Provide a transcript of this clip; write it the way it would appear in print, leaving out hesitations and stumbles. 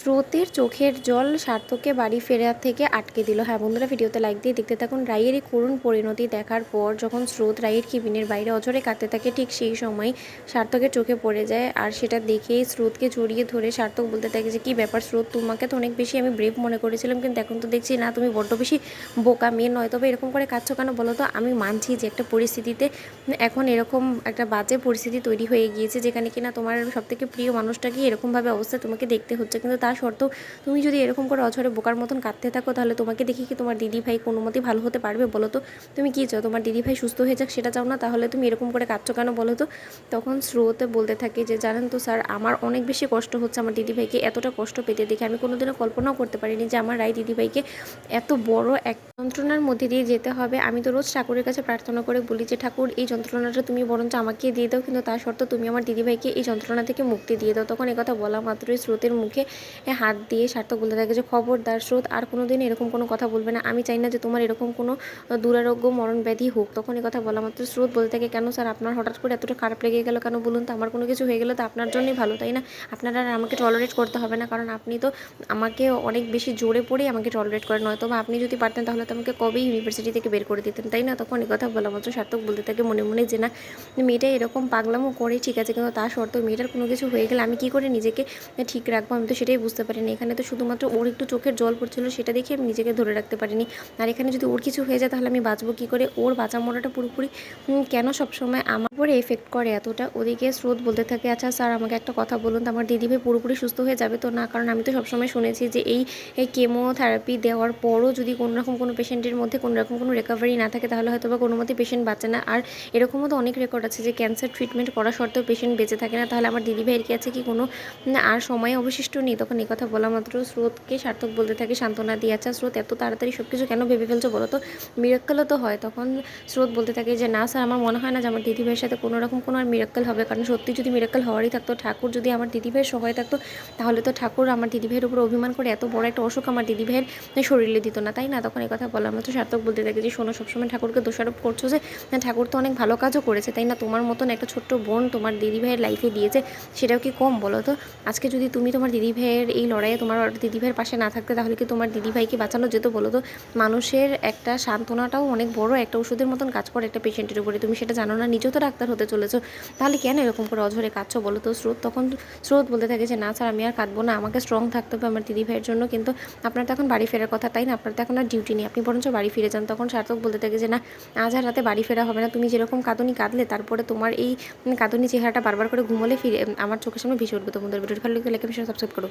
স্রোতের চোখের জল সার্থককে বাড়ি ফেরা থেকে আটকে দিল। হ্যাঁ বন্ধুরা, ভিডিওতে লাইক দিয়ে দেখতে থাকুন। রাইয়ের এই করুণ পরিণতি দেখার পর যখন স্রোত রাইয়ের কেবিনের বাইরে অঝরে কাঁদতে থাকে, ঠিক সেই সময় সার্থকের চোখে পড়ে যায়। আর সেটা দেখেই স্রোতকে জড়িয়ে ধরে সার্থক বলতে থাকে যে, কী ব্যাপার স্রোত, তোমাকে তো অনেক বেশি আমি ব্রেভ মনে করেছিলাম, কিন্তু এখন তো দেখছি না, তুমি বড্ড বেশি বোকা মেয়ে। নয় তবে এরকম করে কাঁদছো কেন বলো তো? আমি মানছি যে একটা পরিস্থিতিতে এখন এরকম একটা বাজে পরিস্থিতি তৈরি হয়ে গিয়েছে, যেখানে কিনা তোমার সবথেকে প্রিয় মানুষটাকে এরকমভাবে অবস্থায় তোমাকে দেখতে হচ্ছে, কিন্তু তা সত্ত্বেও তুমি যদি এরকম করে অঝরে বোকার মতন কাঁদতে থাকো, তাহলে তোমাকে দেখি কি তোমার দিদিভাই কোনো মতেই ভালো হতে পারবে বলো তো? তুমি কী চাও, তোমার দিদিভাই সুস্থ হয়ে যাক সেটা চাও না? তাহলে তুমি এরকম করে কাঁদছো কেন বলো তো? তখন স্রোতে বলতে থাকি যে, জানেন তো স্যার, আমার অনেক বেশি কষ্ট হচ্ছে আমার দিদিভাইকে এতটা কষ্ট পেতে দেখে। আমি কোনোদিনও কল্পনাও করতে পারিনি যে আমার রায় দিদিভাইকে এত বড় এক যন্ত্রণার মধ্যে দিয়ে যেতে হবে। আমি তো রোজ ঠাকুরের কাছে প্রার্থনা করে বলি যে, ঠাকুর এই যন্ত্রণাটা তুমি বরঞ্চ আমাকে দিয়ে দাও, কিন্তু তা সত্ত্বেও তুমি আমার দিদিভাইকে এই যন্ত্রণা থেকে মুক্তি দিয়ে দাও। তখন একথা বলা মাত্রই স্রোতের মুখে হাত দিয়ে সার্থক বলতে থাকে যে, খবরদার স্রোত, আর কোনো দিন এরকম কোনো কথা বলবে না। আমি চাই না যে তোমার এরকম কোনো দুরারোগ্য মরণ ব্যাধি হোক। তখন কথা বলা মাত্র স্রোত বলতে থাকে, কেন স্যার, আপনার হঠাৎ করে এতটা খারাপ লেগে গেল কেন বলুন তো? আমার কোনো কিছু হয়ে গেলে তো আপনার জন্যই ভালো, তাই না? আপনার আর আমাকে টলারেট করতে হবে না, কারণ আপনি তো আমাকে অনেক বেশি জোরে পড়েই আমাকে টলারেট করেন। নয়তো বা আপনি যদি পারতেন তাহলে তো আমাকে কবেই ইউনিভার্সিটি থেকে বের করে দিতেন, তাই না? তখন কথা বলা মাত্র সার্থক বলতে থাকে মনে মনে যে, না, মেয়েটা এরকম পাগলামো করে ঠিক আছে, কিন্তু তা সত্ত্বেও মেয়েটার কোনো কিছু হয়ে গেলে আমি কী করে নিজেকে ঠিক রাখবো? আমি তো সেটাই বুঝতে পারিনি। এখানে তো শুধুমাত্র ওর একটু চোখের জল পড়ছিল, সেটা দেখে আমি নিজেকে ধরে রাখতে পারিনি। আর এখানে যদি ওর কিছু হয়ে যায় তাহলে আমি বাঁচবো কী করে? ওর বাঁচা মরাটা পুরোপুরি কেন সবসময় আমার উপরে এফেক্ট করে এতটা? ওদিকে স্রোত বলতে থাকে, আচ্ছা স্যার, আমাকে একটা কথা বলুন তো, আমার দিদিভাই পুরোপুরি সুস্থ হয়ে যাবে তো না? কারণ আমি তো সবসময় শুনেছি যে এই কেমোথেরাপি দেওয়ার পরও যদি কোনোরকম কোনো পেশেন্টের মধ্যে কোনোরকম কোনো রিকভারি না থাকে, তাহলে হয়তো বা কোনো মতেই পেশেন্ট বাঁচে না। আর এরকমও তো অনেক রেকর্ড আছে যে ক্যান্সার ট্রিটমেন্ট করা সত্ত্বেও পেশেন্ট বেঁচে থাকে না। তাহলে আমার দিদিভাইয়ের কি আছে কি কোনো আর সময় অবশিষ্ট নেই? তখন এই কথা বলা মাত্র স্রোতকে সার্থক বলতে থাকে সান্ত্বনা দিয়ে, আচ্ছা স্রোত, এত তাড়াতাড়ি সব কিছু কেন ভেবে ফেলছো বলো তো? মিরাক্কেলও তো হয়। তখন স্রোত বলতে থাকে যে, না স্যার, আমার মনে হয় না যে আমার দিদিভাইয়ের সাথে কোনো রকম কোনো আর মিরাক্কেল হবে, কারণ সত্যি যদি মিরাক্কেল হওয়ারই থাকতো, ঠাকুর যদি আমার দিদিভাইয়ের সহায় থাকতো, তাহলে তো ঠাকুর আমার দিদিভাইয়ের উপর অভিমান করে এত বড় একটা অসুখ আমার দিদিভাইয়ের শরীরে দিত না, তাই না? তখন এই কথা বলা মাত্র সার্থক বলতে থাকে যে, শোনো, সবসময় ঠাকুরকে দোষারোপ করছো যে, ঠাকুর তো অনেক ভালো কাজও করেছে, তাই না? তোমার মতন একটা ছোট্ট বোন তোমার দিদিভাইয়ের লাইফে দিয়েছে, সেটাও কি কম বলো তো? আজকে যদি তুমি তোমার দিদিভাইয়ের এই লড়াইয়ে তোমার দিদিভাইয়ের পাশে না থাকতে, তাহলে কি তোমার দিদিভাইকে বাঁচানো যেত বলো তো? মানুষের একটা সান্ত্বনাটাও অনেক বড় একটা ওষুধের মতন কাজ করে একটা পেশেন্টের উপরে। তুমি সেটা জানো না? নিজেও তো ডাক্তার হতে চলেছো, তাহলে কেন এরকম করে অঝরে কাঁদছো বলো তো? স্রোত বলতে থাকে যে, না স্যার, আমি আর কাঁদবো না, আমাকে স্ট্রং থাকতে হবে আমার দিদিভাইয়ের জন্য। কিন্তু আপনার তো এখন বাড়ি ফেরার কথা, তাই না? আপনার তো এখন আর ডিউটি নেই, আপনি বরঞ্চ বাড়ি ফিরে যান। তখন সার্থক বলতে থাকে যে, না, আজ আর রাতে বাড়ি ফেরা হবে না। তুমি যেরকম কাঁদুনি কাঁদলে, তারপরে তোমার এই কাঁদুনি চেহারাটা বারবার করে ঘুমোলে ফিরে আমার চোখের সামনে ভেসে উঠবে। তো বন্ধুদের ভিডিওটি ভালো লাগলে লাইক, সাবস্ক্রাইব করো।